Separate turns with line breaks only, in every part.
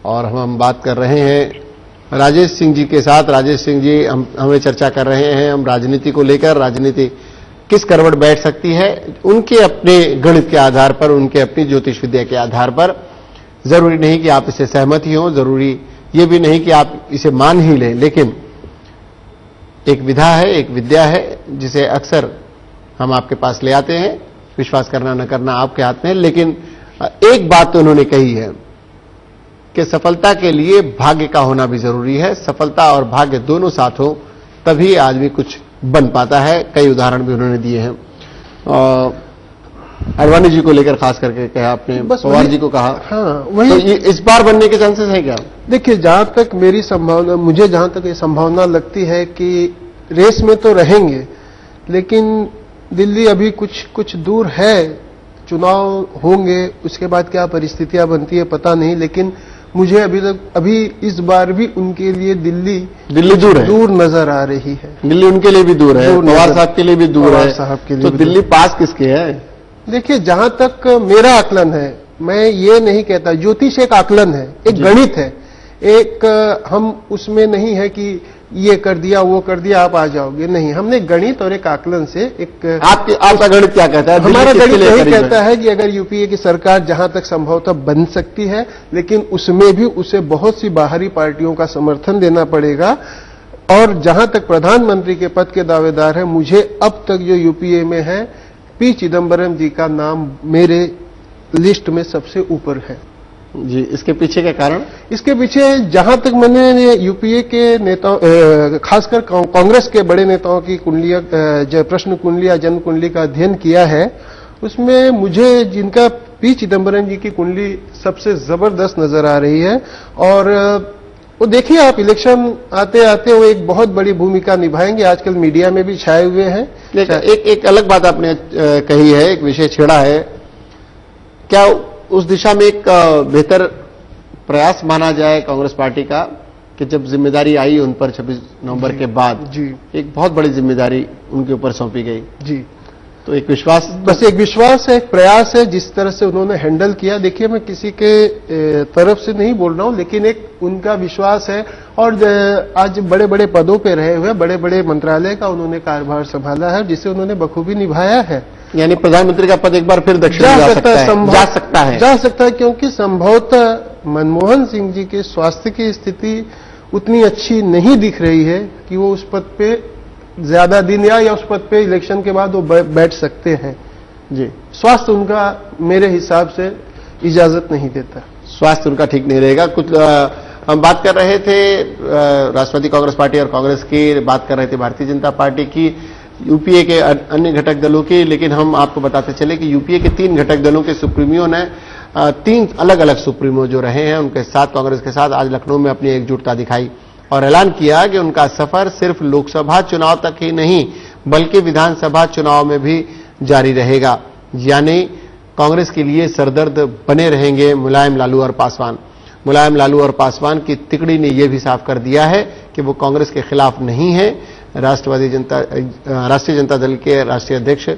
और हम बात कर रहे हैं राजेश सिंह जी के साथ। राजेश सिंह जी हमें चर्चा कर रहे हैं हम राजनीति को लेकर, राजनीति किस करवट बैठ सकती है उनके अपने गणित के आधार पर, उनके अपनी ज्योतिष विद्या के आधार पर। जरूरी नहीं कि आप इससे सहमत ही हों, जरूरी ये भी नहीं कि आप इसे मान ही लें, लेकिन एक विधा है, एक विद्या है जिसे अक्सर हम आपके पास ले आते हैं। विश्वास करना न करना आपके हाथ में है, लेकिन एक बात तो उन्होंने कही है कि सफलता के लिए भाग्य का होना भी जरूरी है। सफलता और भाग्य दोनों साथ हो तभी आदमी कुछ बन पाता है। कई उदाहरण भी उन्होंने दिए हैं। अडवाणी जी को लेकर खास करके कहा आपने, पवार जी को कहा।
हाँ, वही
तो ये इस बार बनने के चांसेस है क्या?
देखिए, जहां तक मेरी संभावना, मुझे जहां तक ये संभावना लगती है कि रेस में तो रहेंगे, लेकिन दिल्ली अभी कुछ दूर है। चुनाव होंगे, उसके बाद क्या परिस्थितियां बनती है पता नहीं, लेकिन मुझे अभी इस बार भी उनके लिए दिल्ली
दूर है,
दूर नजर आ रही है।
दिल्ली उनके लिए भी दूर है, पवार साहब के लिए भी दूर है,
साहब के लिए
तो दिल्ली पास किसके है?
देखिए, जहां तक मेरा आकलन है, मैं ये नहीं कहता, ज्योतिष एक आकलन है, एक गणित है, एक हम उसमें नहीं है कि ये कर दिया वो कर दिया आप आ जाओगे, नहीं। हमने गणित और एक आकलन से एक
आपका गणित क्या कहता है?
हमारा गणित यही कहता है कि अगर यूपीए की सरकार जहां तक संभवतः बन सकती है, लेकिन उसमें भी उसे बहुत सी बाहरी पार्टियों का समर्थन देना पड़ेगा। और जहां तक प्रधानमंत्री के पद के दावेदार है, मुझे अब तक जो यूपीए में है, पी चिदम्बरम जी का नाम मेरे लिस्ट में सबसे ऊपर है
जी। इसके पीछे का कारण?
इसके पीछे जहां तक मैंने यूपीए के नेताओं, खासकर कांग्रेस के बड़े नेताओं की कुंडलियां, प्रश्न कुंडलियां, जन्म कुंडली का अध्ययन किया है, उसमें मुझे जिनका पी चिदम्बरम जी की कुंडली सबसे जबरदस्त नजर आ रही है। और वो देखिए आप, इलेक्शन आते आते वो एक बहुत बड़ी भूमिका निभाएंगे, आजकल मीडिया में भी छाए हुए हैं।
एक अलग बात आपने कही है, एक विषय छेड़ा है, क्या उस दिशा में एक बेहतर प्रयास माना जाए कांग्रेस पार्टी का कि जब जिम्मेदारी आई उन पर 26 नवंबर के बाद
जी,
एक बहुत बड़ी जिम्मेदारी उनके ऊपर सौंपी गई
जी,
तो एक विश्वास,
बस एक विश्वास है, एक प्रयास है, जिस तरह से उन्होंने हैंडल किया। देखिए, मैं किसी के तरफ से नहीं बोल रहा हूं, लेकिन एक उनका विश्वास है। और आज बड़े बड़े पदों पे रहे हुए, बड़े बड़े मंत्रालय का उन्होंने कार्यभार संभाला है, जिसे उन्होंने बखूबी निभाया है।
यानी प्रधानमंत्री का पद एक बार फिर दक्षिण जा सकता है,
क्योंकि संभवतः मनमोहन सिंह जी के स्वास्थ्य की स्थिति उतनी अच्छी नहीं दिख रही है कि वो उस पद पे ज्यादा दिन या उस पद पे इलेक्शन के बाद वो बैठ सकते हैं।
जी,
स्वास्थ्य उनका मेरे हिसाब से इजाजत नहीं देता।
स्वास्थ्य उनका ठीक नहीं रहेगा। कुछ हम बात कर रहे थे राष्ट्रवादी कांग्रेस पार्टी और कांग्रेस की, बात कर रहे थे भारतीय जनता पार्टी की, यूपीए के अन्य घटक दलों की, लेकिन हम आपको बताते चले कि यूपीए के 3 घटक दलों के सुप्रीमो ने 3 अलग अलग सुप्रीमो जो रहे हैं उनके साथ, कांग्रेस के साथ आज लखनऊ में अपनी एकजुटता दिखाई और ऐलान किया कि उनका सफर सिर्फ लोकसभा चुनाव तक ही नहीं बल्कि विधानसभा चुनाव में भी जारी रहेगा। यानी कांग्रेस के लिए सरदर्द बने रहेंगे मुलायम, लालू और पासवान। मुलायम, लालू और पासवान की तिकड़ी ने यह भी साफ कर दिया है कि वो कांग्रेस के खिलाफ नहीं है। राष्ट्रीय जनता दल के राष्ट्रीय अध्यक्ष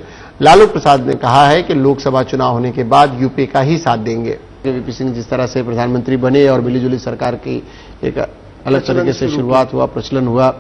लालू प्रसाद ने कहा है कि लोकसभा चुनाव होने के बाद यूपी का ही साथ देंगे। वीपी सिंह जिस तरह से प्रधानमंत्री बने और मिलीजुली सरकार की एक अलग तरीके से शुरुआत हुआ, प्रचलन हुआ,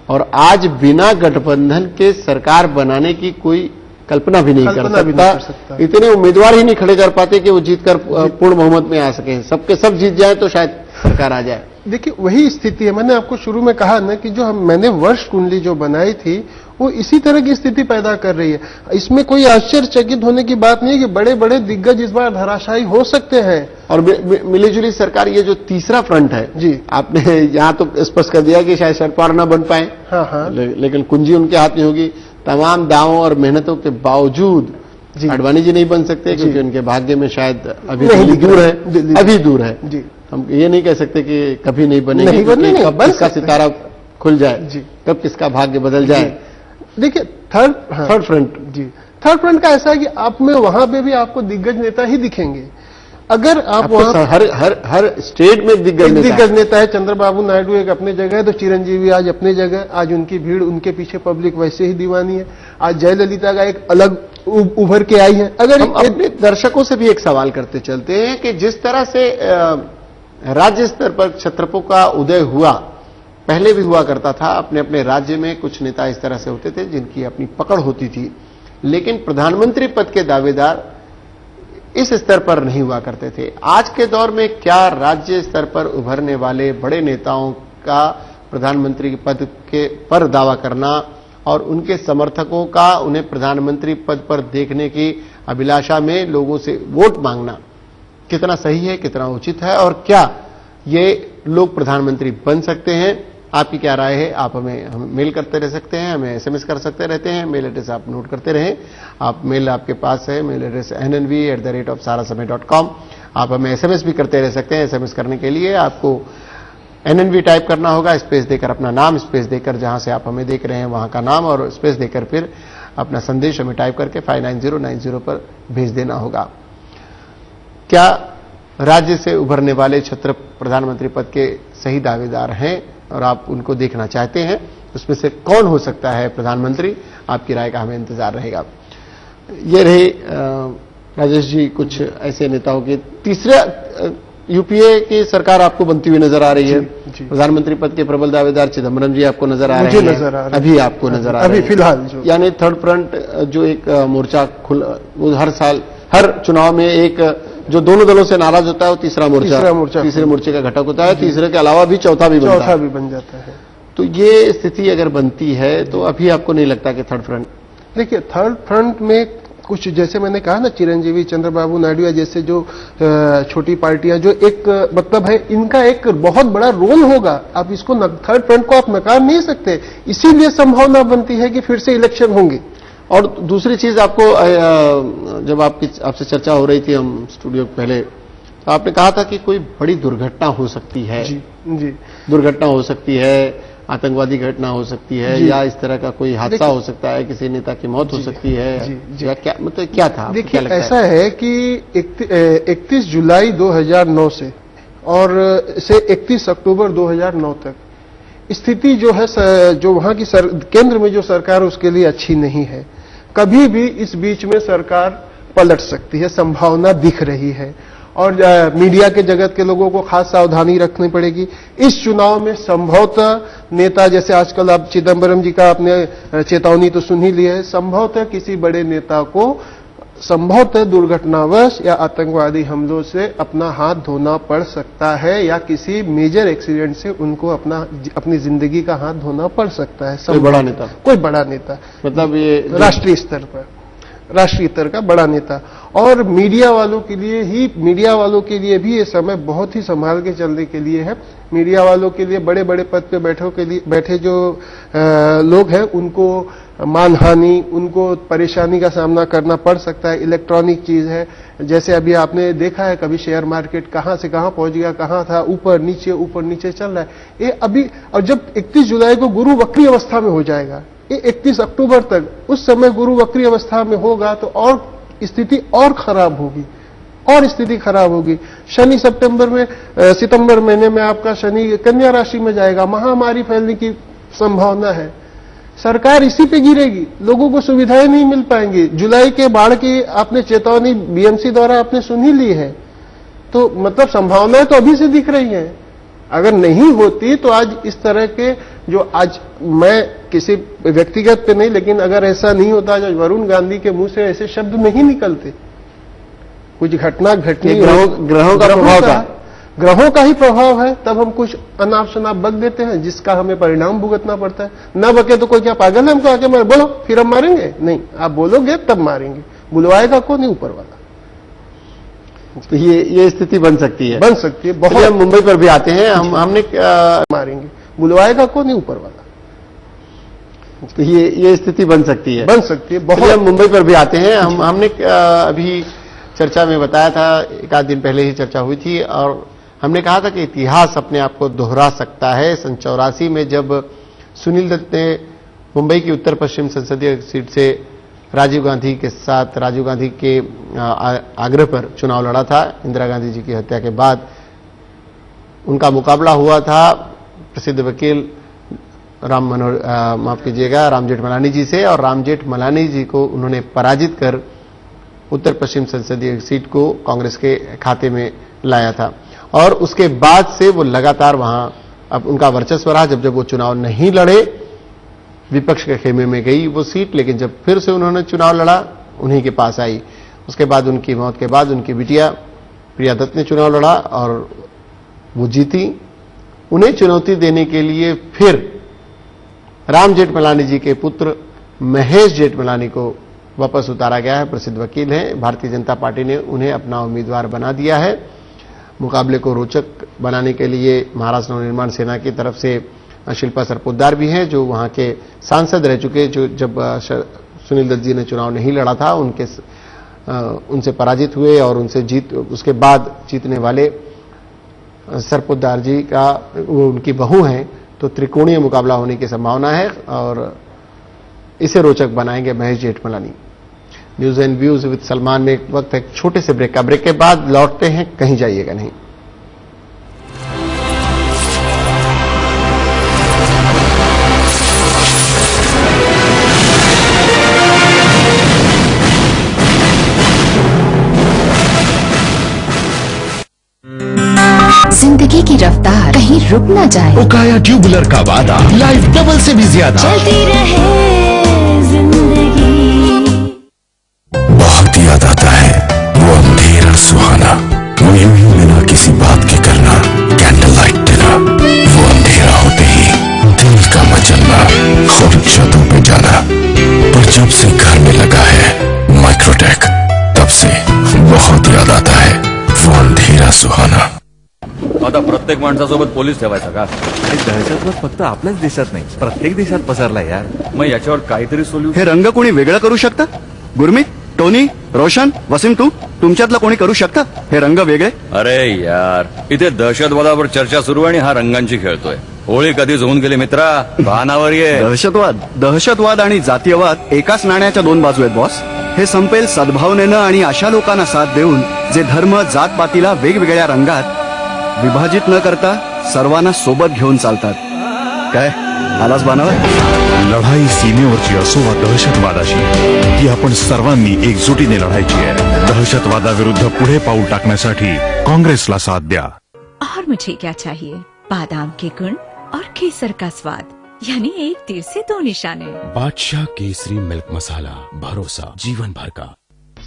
और आज बिना गठबंधन के सरकार बनाने की कोई कल्पना भी नहीं कर सकता। इतने उम्मीदवार ही नहीं खड़े कर पाते कि वो जीतकर पूर्ण बहुमत में आ सके। सबके सब जीत जाए तो शायद सरकार आ जाए।
देखिए, वही स्थिति है। मैंने आपको शुरू में कहा ना कि जो मैंने वर्ष कुंडली जो बनाई थी वो इसी तरह की स्थिति पैदा कर रही है। इसमें कोई आश्चर्यचकित होने की बात नहीं है कि बड़े बड़े दिग्गज इस बार धराशायी हो सकते हैं।
और मिलीजुली सरकार, ये जो तीसरा फ्रंट है
जी,
आपने यहाँ तो स्पष्ट कर दिया कि शायद शरद पवार न बन पाए,
हाँ,
लेकिन कुंजी उनके हाथ में होगी। तमाम दावों और मेहनतों के बावजूद अडवाणी जी नहीं बन सकते क्योंकि उनके भाग्य में क्योंकि अभी दूर है।
जी,
हम ये नहीं कह सकते कि कभी नहीं बनेंगे, कब किसका सितारा खुल जाए, कब किसका भाग्य बदल जाए।
देखिए, थर्ड फ्रंट का ऐसा है कि आप में वहां पे भी आपको दिग्गज नेता ही दिखेंगे। अगर आप वहां
हर स्टेट में दिग्गज
नेता है। चंद्रबाबू नायडू एक अपनी जगह है, तो चिरंजीवी आज अपनी जगह, आज उनकी भीड़, उनके पीछे पब्लिक वैसे ही दीवानी है। आज जयललिता का एक अलग उभर के आई है। अगर
हम अपने दर्शकों से भी एक सवाल करते चलते हैं कि जिस तरह से राज्य स्तर पर क्षत्रपों का उदय हुआ, पहले भी हुआ करता था। अपने अपने राज्य में कुछ नेता इस तरह से होते थे जिनकी अपनी पकड़ होती थी, लेकिन प्रधानमंत्री पद के दावेदार इस स्तर पर नहीं हुआ करते थे। आज के दौर में क्या राज्य स्तर पर उभरने वाले बड़े नेताओं का प्रधानमंत्री पद के पर दावा करना और उनके समर्थकों का उन्हें प्रधानमंत्री पद पर देखने की अभिलाषा में लोगों से वोट मांगना कितना सही है, कितना उचित है, और क्या ये लोग प्रधानमंत्री बन सकते हैं? आपकी क्या राय है? आप हमें मेल करते रह सकते हैं, हमें एसएमएस कर सकते रहते हैं। मेल एड्रेस आप नोट करते रहें। आप मेल आपके पास है, मेल एड्रेस nnv@sarasmay.com। आप हमें एसएमएस भी करते रह सकते हैं। एसएमएस करने के लिए आपको NNV टाइप करना होगा, स्पेस देकर अपना नाम, स्पेस देकर जहां से आप हमें देख रहे हैं वहां का नाम, और स्पेस देकर फिर अपना संदेश हमें टाइप करके 59090 पर भेज देना होगा। क्या राज्य से उभरने वाले छत्र प्रधानमंत्री पद के सही दावेदार हैं और आप उनको देखना चाहते हैं? उसमें से कौन हो सकता है प्रधानमंत्री? आपकी राय का हमें इंतजार रहेगा। ये रहे राजेश जी कुछ ऐसे नेताओं के। तीसरा, यूपीए की सरकार आपको बनती हुई नजर आ रही है। प्रधानमंत्री पद के प्रबल दावेदार चिदम्बरम जी आपको नजर आ रहे हैं।
नजर आ रहे हैं।
अभी आपको नजर आ रहे हैं,
अभी फिलहाल
यानी थर्ड फ्रंट जो एक मोर्चा वो हर साल हर चुनाव में एक जो दोनों दलों से नाराज होता है वो तीसरे मोर्चे का घटक होता है। तीसरे के अलावा भी चौथा भी
बन जाता है।
तो ये स्थिति अगर बनती है तो अभी आपको नहीं लगता कि थर्ड फ्रंट?
देखिए, थर्ड फ्रंट में कुछ, जैसे मैंने कहा ना, चिरंजीवी, चंद्रबाबू नायडू या जैसे जो छोटी पार्टियां, जो एक मतलब है, इनका एक बहुत बड़ा रोल होगा। आप इसको थर्ड फ्रंट को आप नकार नहीं सकते। इसीलिए संभावना बनती है कि फिर से इलेक्शन होंगे।
और दूसरी चीज, आपको जब आपसे चर्चा हो रही थी हम स्टूडियो पहले, तो आपने कहा था कि कोई बड़ी दुर्घटना हो सकती है।
जी,
दुर्घटना हो सकती है, आतंकवादी घटना हो सकती है, या इस तरह का कोई हादसा हो सकता है, किसी नेता की मौत हो सकती है, या क्या मतलब क्या था?
देखिए, ऐसा है कि 31 जुलाई 2009 से और 31 अक्टूबर 2009 तक स्थिति जो है, जो वहां की केंद्र में जो सरकार, उसके लिए अच्छी नहीं है। कभी भी इस बीच में सरकार पलट सकती है, संभावना दिख रही है। और मीडिया के जगत के लोगों को खास सावधानी रखनी पड़ेगी। इस चुनाव में संभवतः नेता, जैसे आजकल आप चिदम्बरम जी का आपने चेतावनी तो सुन ही ली है, संभवतः किसी बड़े नेता को संभवतः दुर्घटनावश या आतंकवादी हमलों से अपना हाथ धोना पड़ सकता है, या किसी मेजर एक्सीडेंट से उनको अपनी जिंदगी का हाथ धोना पड़ सकता है। कोई बड़ा नेता
मतलब ये
राष्ट्रीय स्तर का बड़ा नेता। और मीडिया वालों के लिए भी ये समय बहुत ही संभाल के चलने के लिए है। मीडिया वालों के लिए, बड़े बड़े पद पे बैठे जो लोग हैं, उनको मानहानि, उनको परेशानी का सामना करना पड़ सकता है। इलेक्ट्रॉनिक चीज है, जैसे अभी आपने देखा है, कभी शेयर मार्केट कहां से कहां पहुंच गया, कहां था, ऊपर नीचे चल रहा है ये अभी। और जब 31 जुलाई को गुरु वक्री अवस्था में हो जाएगा, ये 31 अक्टूबर तक, उस समय गुरु वक्री अवस्था में होगा तो और स्थिति और खराब होगी। शनि सितंबर महीने में आपका शनि कन्या राशि में जाएगा, महामारी फैलने की संभावना है। सरकार इसी पे गिरेगी, लोगों को सुविधाएं नहीं मिल पाएंगी। जुलाई के बाढ़ की आपने चेतावनी बीएमसी द्वारा आपने सुन ही ली है, तो मतलब संभावनाएं तो अभी से दिख रही हैं। अगर नहीं होती तो आज इस तरह के, जो आज मैं किसी व्यक्तिगत पे नहीं, लेकिन अगर ऐसा नहीं होता, जो वरुण गांधी के मुंह से ऐसे शब्द नहीं निकलते, कुछ घटना घटनी, ग्रहों का ही प्रभाव है, तब हम कुछ अनाप शनाप बक देते हैं, जिसका हमें परिणाम भुगतना पड़ता है। न बके तो कोई क्या पागल है हमको आके मारे? बोलो फिर हम मारेंगे? नहीं, आप बोलोगे तब मारेंगे। बुलवाएगा कौन? नहीं, ऊपर वाला।
तो ये स्थिति बन सकती है।
बहुत।
हम मुंबई पर भी आते हैं, हमने
मारेंगे, बुलवाएगा कौन? नहीं, ऊपर वाला।
तो ये स्थिति बन सकती है।
बहुत।
हम मुंबई पर भी आते हैं, हमने अभी चर्चा में बताया था, एक आध दिन पहले ही चर्चा हुई थी, और हमने कहा था कि इतिहास अपने आप को दोहरा सकता है। 1984 में जब सुनील दत्त ने मुंबई की उत्तर पश्चिम संसदीय सीट से राजीव गांधी के आग्रह पर चुनाव लड़ा था, इंदिरा गांधी जी की हत्या के बाद उनका मुकाबला हुआ था प्रसिद्ध वकील राम जेठमलानी जी से, और राम जेठमलानी जी को उन्होंने पराजित कर उत्तर पश्चिम संसदीय सीट को कांग्रेस के खाते में लाया था। और उसके बाद से वो लगातार वहां अब उनका वर्चस्व रहा। जब वो चुनाव नहीं लड़े, विपक्ष के खेमे में गई वो सीट, लेकिन जब फिर से उन्होंने चुनाव लड़ा, उन्हीं के पास आई। उसके बाद उनकी मौत के बाद उनकी बिटिया प्रिया दत्त ने चुनाव लड़ा और वो जीती। उन्हें चुनौती देने के लिए फिर राम जेठमलानी जी के पुत्र महेश जेठमलानी को वापस उतारा गया है। प्रसिद्ध वकील हैं। भारतीय जनता पार्टी ने उन्हें अपना उम्मीदवार बना दिया है। मुकाबले को रोचक बनाने के लिए महाराष्ट्र नवनिर्माण सेना की तरफ से शिल्पा सरपोतदार भी हैं, जो वहां के सांसद रह चुके, जो जब सुनील दत्त जी ने चुनाव नहीं लड़ा था उनसे पराजित हुए और उसके बाद जीतने वाले सरपोतदार जी का वो उनकी बहू हैं। तो त्रिकोणीय मुकाबला होने की संभावना है और इसे रोचक बनाएंगे Mahesh Jethmalani. News and views with Salman में वक्त है छोटे से ब्रेक का। ब्रेक के बाद लौटते हैं, कहीं जाइएगा नहीं।
जिंदगी की रफ्तार कहीं रुक न जाए।
उकाया ट्यूबुलर का वादा, लाइफ डबल से भी ज्यादा।
चलती रहे जिंदगी।
बहुत याद आता है वो अंधेरा सुहाना, वो यूं ही बिना किसी बात के करना, कैंडल लाइट डिनर। वो अंधेरा होते ही दिल का मचलना और छतों पे जाना। पर जब से घर में लगा है माइक्रोटेक, तब से बहुत याद आता है वो अंधेरा सुहाना।
आता प्रत्येक माणसासोबत पोलीस ठेवायचा का?
आणि दहशतवाद फक्त आपल्याच देशात नाही, प्रत्येक देशात पसरला यार.
मग याच्यावर काहीतरी सोल्युशन.
हे रंग कोणी वेगळं करू शकतं? गुरमीत, टोनी, रोशन, वसीम, तुमच्यातलं कोणी करू शकतं हे रंग वेगळे?
अरे यार, इथे दहशतवादावर चर्चा सुरू आहे आणि हा रंगांची खेळतोय. होळी कधीच होऊन गेली मित्रा, भानावर ये.
दहशतवाद आणि जातीयवाद एकाच नाण्याच्या दोन बाजू आहेत बॉस. हे संपेल सद्भावनेनं आणि अशा लोकांना साथ देऊन जे धर्म जातपातीला वेगवेगळ्या रंगात विभाजित न करता सर्वांना सोबत घेऊन चालतात. काय आलाच बाणावर?
लढाई सीमेवरची असो वा दहशतवादाशी, ती आपण सर्वांनी एकजुटीने लढायची आहे. दहशतवादाविरुद्ध पुढे पाऊल टाकण्यासाठी काँग्रेसला साथ द्या.
और मुझे क्या चाहिए? बादाम के गुण और केसर का स्वाद, यानी एक तीर से दो निशाने.
बादशाह केसरी मिल्क मसाला, भरोसा जीवन भर का.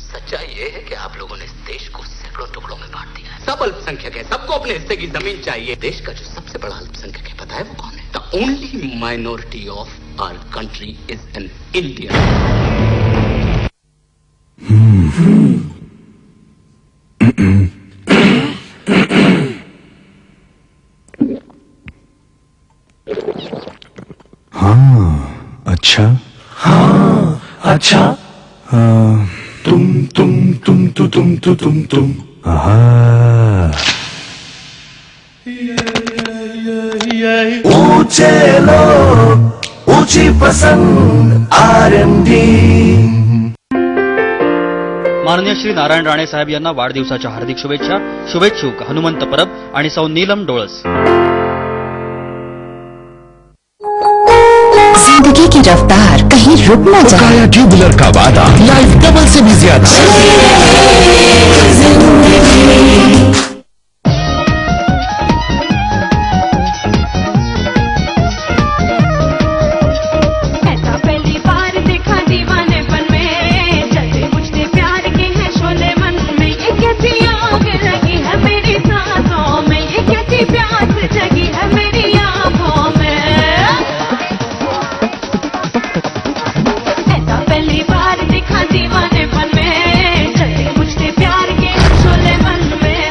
सच्चाई ये है कि आप लोगों ने इस देश को सैकड़ों टुकड़ों में बांट दिया है. सब अल्पसंख्यक है, सबको अपने हिस्से की जमीन चाहिए. देश का जो सबसे बड़ा अल्पसंख्यक है, पता है वो कौन है? The only minority of our country is an Indian.
अच्छा अच्छा. तुम ऊंचे लोग, ऊंची पसंद, R&D.
माननीय श्री नारायण राणे साहेब यांना वाढदिवसाच्या हार्दिक शुभेच्छा. शुभेच्छुक हनुमंत परब आणि सौ नीलम डोळस.
जिंदगी की रफ्तार कहीं रुक न जाए.
उकाया ट्यूबुलर का वादा, लाइफ डबल से भी ज्यादा.
ऐसा पहली बार देखा दीवानेपन में, जलते बुझते प्यार के हैं शोले मन में. ये कैसी आग लगी है मेरी सांसों में, ये कैसी प्यास जगी है मेरी आंखों में. ऐसा पहली बार देखा दीवानेपन में, जलते बुझते प्यार के हैं शोले मन में.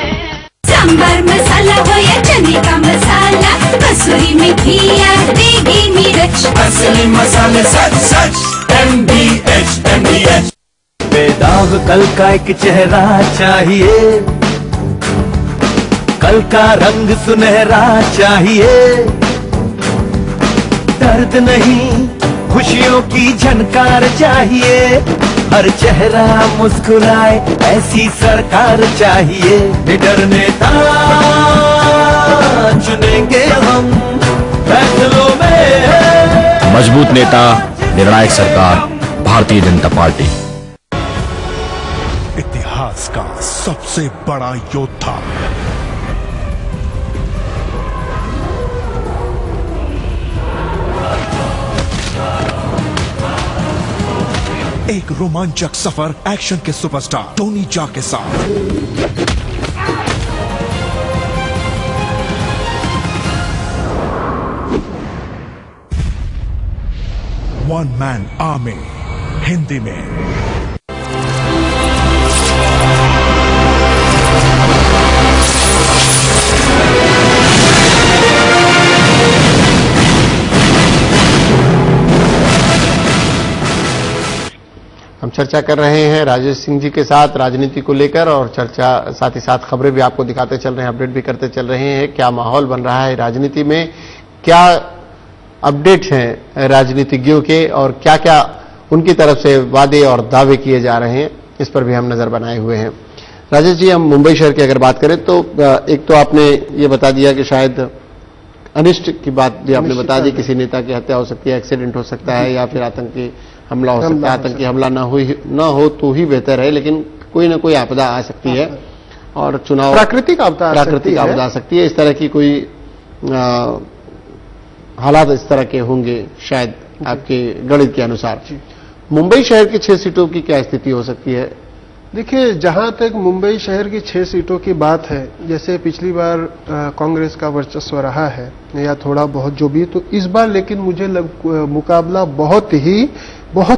सांबर मसाला हो या चने का मसाला, कसूरी मेथी या देगी मिर्च,
असली मसाले सच सच MDH.
बेदाग कल का एक चेहरा चाहिए, कल का रंग सुनहरा चाहिए. दर्द नहीं खुशियों की झनकार चाहिए, हर चेहरा मुस्कुराए ऐसी सरकार चाहिए. निडर नेता चुनेंगे हम फैसलों में.
मजबूत नेता, निर्णायक सरकार, भारतीय जनता पार्टी.
इतिहास का सबसे बड़ा योद्धा,
एक रोमांचक सफर एक्शन के सुपरस्टार टोनी जॉ के साथ। वन मैन आर्मी हिंदी में।
हम चर्चा कर रहे हैं राजेश सिंह जी के साथ राजनीति को लेकर, और चर्चा साथ ही साथ खबरें भी आपको दिखाते चल रहे हैं, अपडेट भी करते चल रहे हैं। क्या माहौल बन रहा है राजनीति में, क्या अपडेट्स हैं राजनीतिज्ञों के, और क्या क्या उनकी तरफ से वादे और दावे किए जा रहे हैं, इस पर भी हम नजर बनाए हुए हैं। राजेश जी, हम मुंबई शहर की अगर बात करें तो एक तो आपने ये बता दिया कि शायद अनिष्ट की बात भी आपने बता दी, किसी नेता की हत्या हो सकती है, एक्सीडेंट हो सकता है, या फिर आतंकी हमला हो सकता है। आतंकी हमला न हो तो ही बेहतर है, लेकिन कोई ना कोई आपदा आ सकती है, और चुनाव प्राकृतिक आपदा आ सकती है। इस तरह की कोई हालात इस तरह के होंगे शायद आपके गणित के अनुसार। मुंबई शहर की 6 सीटों की क्या स्थिति हो सकती है?
देखिए, जहां तक मुंबई शहर की 6 सीटों की बात है, जैसे पिछली बार कांग्रेस का वर्चस्व रहा है या थोड़ा बहुत जो भी, तो इस बार लेकिन मुझे मुकाबला बहुत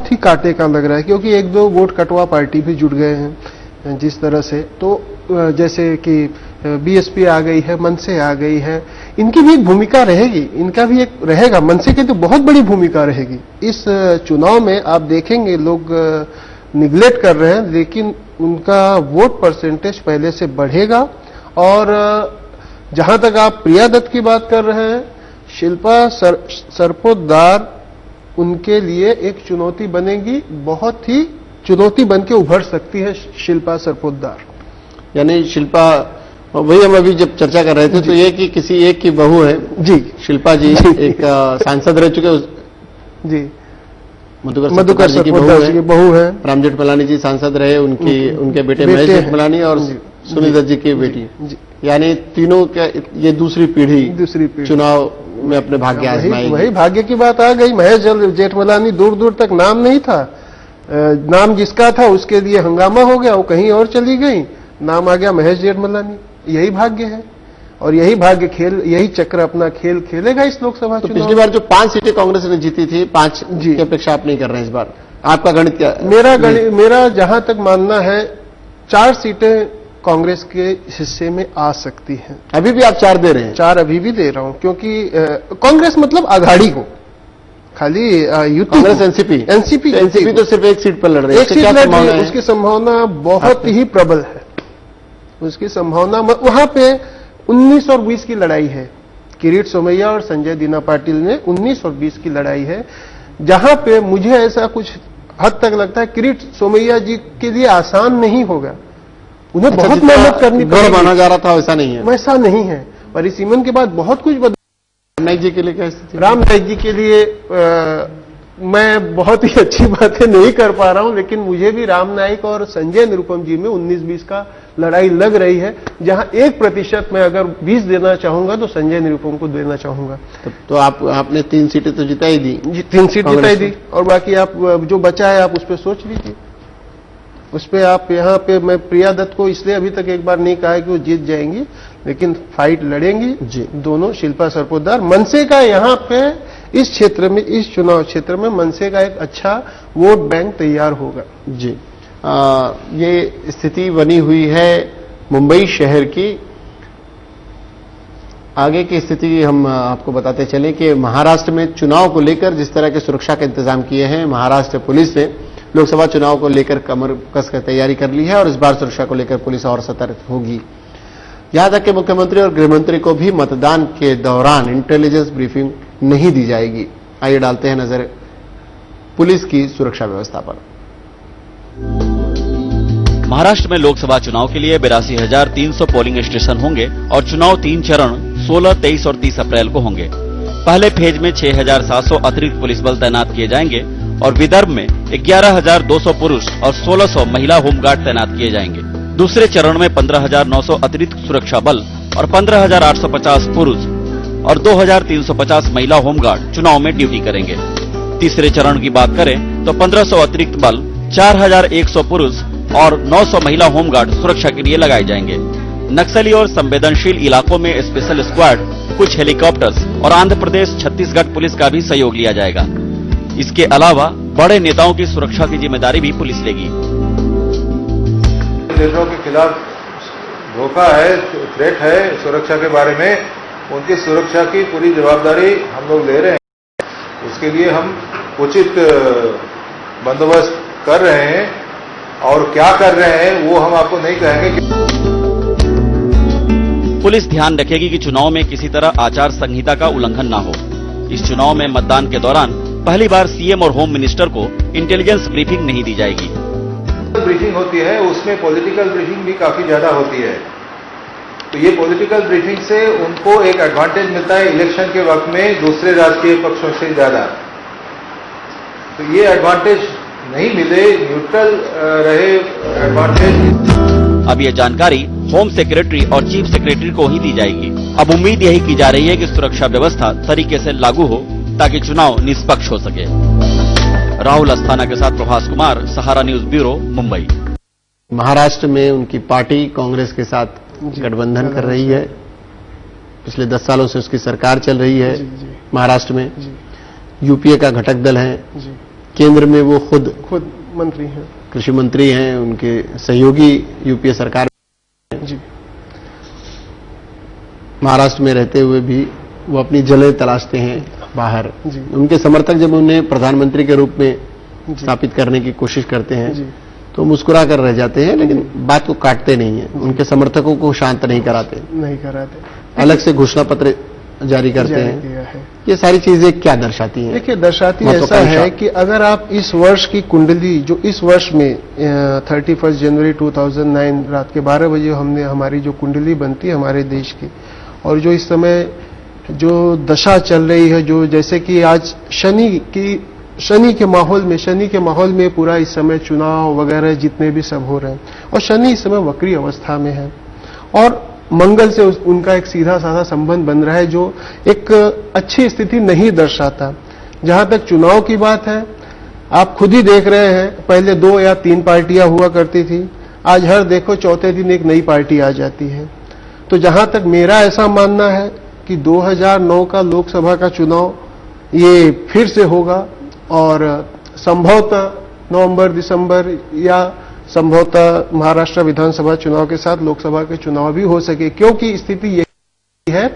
ही कांटे का लग रहा है, क्योंकि 1-2 वोट कटवा पार्टी भी जुड़ गए हैं जिस तरह से। तो जैसे कि बीएसपी आ गई है, मनसे आ गई है, इनकी भी एक भूमिका रहेगी, इनका भी एक रहेगा। मनसे की तो बहुत बड़ी भूमिका रहेगी इस चुनाव में। आप देखेंगे लोग निगलेक्ट कर रहे हैं, लेकिन उनका वोट परसेंटेज पहले से बढ़ेगा। और जहां तक आप प्रिया दत्त की बात कर रहे हैं, शिल्पा सरपोतदार उनके लिए एक चुनौती बनेगी, बहुत ही चुनौती बन के उभर सकती है शिल्पा सरपोतदार।
यानी शिल्पा, वही हम अभी जब चर्चा कर रहे थे तो ये कि किसी एक की बहू है जी, शिल्पा जी एक सांसद रह चुके जी, मधुकर जी की बहू है। राम जेठमलानी जी सांसद रहे, उनके बेटे महेश जेठमलानी और सुनील दत्त जी की बेटी, यानी तीनों का ये दूसरी पीढ़ी चुनाव में अपने भाग्य आजमाएगी।
वही भाग्य की बात आ गई। महेश जेठमलानी दूर दूर तक नाम नहीं था, नाम जिसका था उसके लिए हंगामा हो गया, वो कहीं और चली गई, नाम आ गया महेश जेठमलानी। यही भाग्य है, और यही भाग्य यही चक्र अपना खेल खेलेगा इस लोकसभा चुनाव।
पिछली बार जो 5 सीटें कांग्रेस ने जीती थी, 5 की अपेक्षा आप नहीं कर रहे हैं इस बार? आपका गणित क्या?
मेरा जहां तक मानना है 4 सीटें कांग्रेस के हिस्से में आ सकती हैं।
अभी भी आप 4 दे रहे हैं?
4 अभी भी दे रहा हूं, क्योंकि कांग्रेस मतलब आघाड़ी को, खाली यूपी
कांग्रेस एनसीपी तो सिर्फ एक सीट पर लड़ रही है।
एक सीट लड़ रही है, उसकी संभावना बहुत ही प्रबल है। उसकी संभावना वहां पे 19 और 20 की लड़ाई है। किरीट सोमैया और संजय दीना पाटिल ने 19 और 20 की लड़ाई है, जहां पे मुझे ऐसा कुछ हद तक लगता है किरीट सोमैया जी के लिए आसान नहीं होगा। उन्हें बहुत मेहनत करनी पड़ेगी।
माना जा रहा था वैसा नहीं है,
वैसा नहीं है। परिसीमन के बाद बहुत कुछ बदल।
राम नाईक जी के लिए क्या स्थिति?
राम नाईक जी के लिए मैं बहुत ही अच्छी बातें नहीं कर पा रहा हूं, लेकिन मुझे भी राम नाईक और संजय निरुपम जी में 19-20 का लड़ाई लग रही है, जहां 1% मैं अगर 20 देना चाहूंगा तो संजय निरुपम को देना चाहूंगा।
तो आपने 3 सीटें तो जिता ही दी?
3 सीट जिताई दी, और बाकी आप जो बचा है आप उस पर सोच लीजिए। उस पर आप यहाँ पे, मैं प्रिया दत्त को इसलिए अभी तक एक बार नहीं कहा है कि वो जीत जाएंगी, लेकिन फाइट लड़ेंगी जी दोनों, शिल्पा सरपोतदार। मनसे का यहाँ पे इस क्षेत्र में, इस चुनाव क्षेत्र में मनसे का एक अच्छा वोट बैंक तैयार होगा
जी। ये स्थिति बनी हुई है मुंबई शहर की। आगे की स्थिति हम आपको बताते चले कि महाराष्ट्र में चुनाव को लेकर जिस तरह के सुरक्षा के इंतजाम किए हैं, महाराष्ट्र पुलिस ने लोकसभा चुनाव को लेकर कमर कसकर तैयारी कर ली है, और इस बार सुरक्षा को लेकर पुलिस और सतर्क होगी। यहां तक कि मुख्यमंत्री और गृहमंत्री को भी मतदान के दौरान इंटेलिजेंस ब्रीफिंग नहीं दी जाएगी। आइए डालते हैं नजर पुलिस की सुरक्षा व्यवस्था पर।
महाराष्ट्र में लोकसभा चुनाव के लिए 82,300 पोलिंग स्टेशन होंगे, और चुनाव 3 चरण 16, 23 और 30 अप्रैल को होंगे। पहले फेज में 6,700 अतिरिक्त पुलिस बल तैनात किए जाएंगे, और विदर्भ में 11,200 पुरुष और 1,600 महिला होमगार्ड तैनात किए जाएंगे। दूसरे चरण में 15,900 अतिरिक्त सुरक्षा बल और 15,850 पुरुष और 2,350 महिला होमगार्ड चुनाव में ड्यूटी करेंगे। तीसरे चरण की बात करें तो 1,500 अतिरिक्त बल, 4100 पुरुष और 900 महिला होमगार्ड सुरक्षा के लिए लगाए जाएंगे। नक्सली और संवेदनशील इलाकों में स्पेशल स्क्वाड, कुछ हेलीकॉप्टर्स और आंध्र प्रदेश छत्तीसगढ़ पुलिस का भी सहयोग लिया जाएगा। इसके अलावा बड़े नेताओं की सुरक्षा की जिम्मेदारी भी पुलिस लेगी।
देशों के खिलाफ धोखा है, थ्रेट है सुरक्षा के बारे में, उनकी सुरक्षा की पूरी जवाबदारी हम लोग ले रहे हैं। उसके लिए हम उचित बंदोबस्त कर रहे हैं और क्या कर रहे हैं वो हम आपको नहीं कहेंगे।
पुलिस ध्यान रखेगी कि चुनाव में किसी तरह आचार संहिता का उल्लंघन न हो। इस चुनाव में मतदान के दौरान पहली बार सीएम और होम मिनिस्टर को इंटेलिजेंस ब्रीफिंग नहीं दी जाएगी।
ब्रीफिंग होती है, उसमें पॉलिटिकल ब्रीफिंग भी काफी ज्यादा होती है, तो ये पॉलिटिकल ब्रीफिंग से उनको एक एडवांटेज मिलता है इलेक्शन के वक्त में दूसरे राजकीय पक्षों से ज्यादा। तो ये एडवांटेज नहीं मिले, न्यूट्रल रहे एडवांटेज।
अब ये जानकारी होम सेक्रेटरी और चीफ सेक्रेटरी को ही दी जाएगी। अब उम्मीद यही की जा रही है कि सुरक्षा व्यवस्था तरीके से लागू हो ताकि चुनाव निष्पक्ष हो सके। राहुल अस्थाना के साथ प्रभास कुमार, सहारा न्यूज ब्यूरो, मुंबई।
महाराष्ट्र में उनकी पार्टी कांग्रेस के साथ गठबंधन कर रही है। पिछले 10 सालों से उसकी सरकार चल रही है महाराष्ट्र में। यूपीए का घटक दल है। केंद्र में वो खुद
मंत्री हैं,
कृषि मंत्री हैं, उनके सहयोगी यूपीए सरकार
जी।
महाराष्ट्र में रहते हुए भी वो अपनी जगह तलाशते हैं बाहर। उनके समर्थक जब उन्हें प्रधानमंत्री के रूप में स्थापित करने की कोशिश करते हैं तो मुस्कुरा कर रह जाते हैं, लेकिन बात को काटते नहीं है। उनके समर्थकों को शांत नहीं कराते, अलग से घोषणा पत्र जारी करते हैं। ये सारी चीजें क्या दर्शाती हैं?
देखिए, दर्शाती ऐसा है कि अगर आप इस वर्ष की कुंडली, जो इस वर्ष में 31 जनवरी 2009 रात के 12 बजे हमने हमारी जो कुंडली बनती है हमारे देश की, और जो इस समय जो दशा चल रही है, जो जैसे कि आज शनि के माहौल में पूरा इस समय चुनाव वगैरह जितने भी सब हो रहे हैं, और शनि इस समय वक्री अवस्था में है और मंगल से उनका एक सीधा साधा संबंध बन रहा है, जो एक अच्छी स्थिति नहीं दर्शाता। जहां तक चुनाव की बात है, आप खुद ही देख रहे हैं, पहले 2 या 3 पार्टियां हुआ करती थी, आज हर देखो चौथे दिन एक नई पार्टी आ जाती है। तो जहां तक मेरा ऐसा मानना है कि 2009 का लोकसभा का चुनाव ये फिर से होगा और संभवतः नवंबर दिसंबर या संभवतः महाराष्ट्र विधानसभा चुनाव के साथ लोकसभा के चुनाव भी हो सके, क्योंकि स्थिति यही है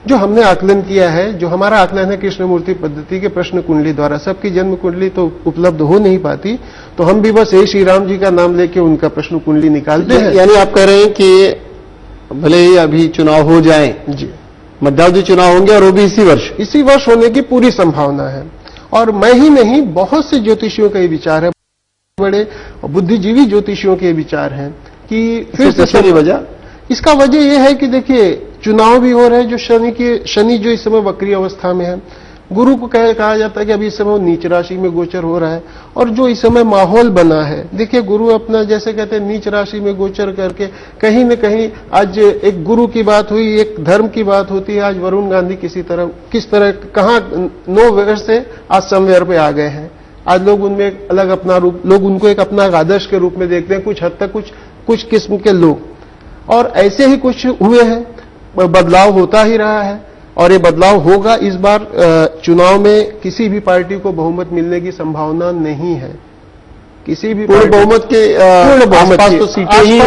जो हमने आकलन किया है। जो हमारा आकलन है कृष्णमूर्ति पद्धति के प्रश्न कुंडली द्वारा, सबकी जन्म कुंडली तो उपलब्ध हो नहीं पाती, तो हम भी बस श्री राम जी का नाम लेके उनका प्रश्न कुंडली निकालते हैं।
यानी आप कह रहे हैं कि भले ही अभी चुनाव हो जाए
जी,
मध्यावधि चुनाव होंगे और वो भी इसी वर्ष
होने की पूरी संभावना है। और मैं ही नहीं, बहुत से ज्योतिषियों का ये विचार है, बड़े बुद्धिजीवी ज्योतिषियों के विचार हैं कि फिर से
वजह,
इसका वजह यह है कि देखिए चुनाव भी हो रहे हैं, जो शनि जो इस समय वक्री अवस्था में है, गुरु को कहा जाता है कि अभी इस समय नीच राशि में गोचर हो रहा है, और जो इस समय माहौल बना है, देखिए गुरु अपना जैसे कहते हैं नीच राशि में गोचर करके कहीं न कहीं, आज एक गुरु की बात हुई, एक धर्म की बात होती है, आज वरुण गांधी किस तरह कहां 9 वर्ष से आज समवेयर पे आ गए हैं। आज लोग उनमें एक अलग अपना रूप, लोग उनको एक अपना आदर्श के रूप में देखते हैं, कुछ हद तक कुछ किस्म के लोग, और ऐसे ही कुछ हुए हैं, बदलाव होता ही रहा है और ये बदलाव होगा। इस बार चुनाव में किसी भी पार्टी को बहुमत मिलने की संभावना नहीं है, किसी भी
पूर्ण बहुमत के आसपास तो सीटें ही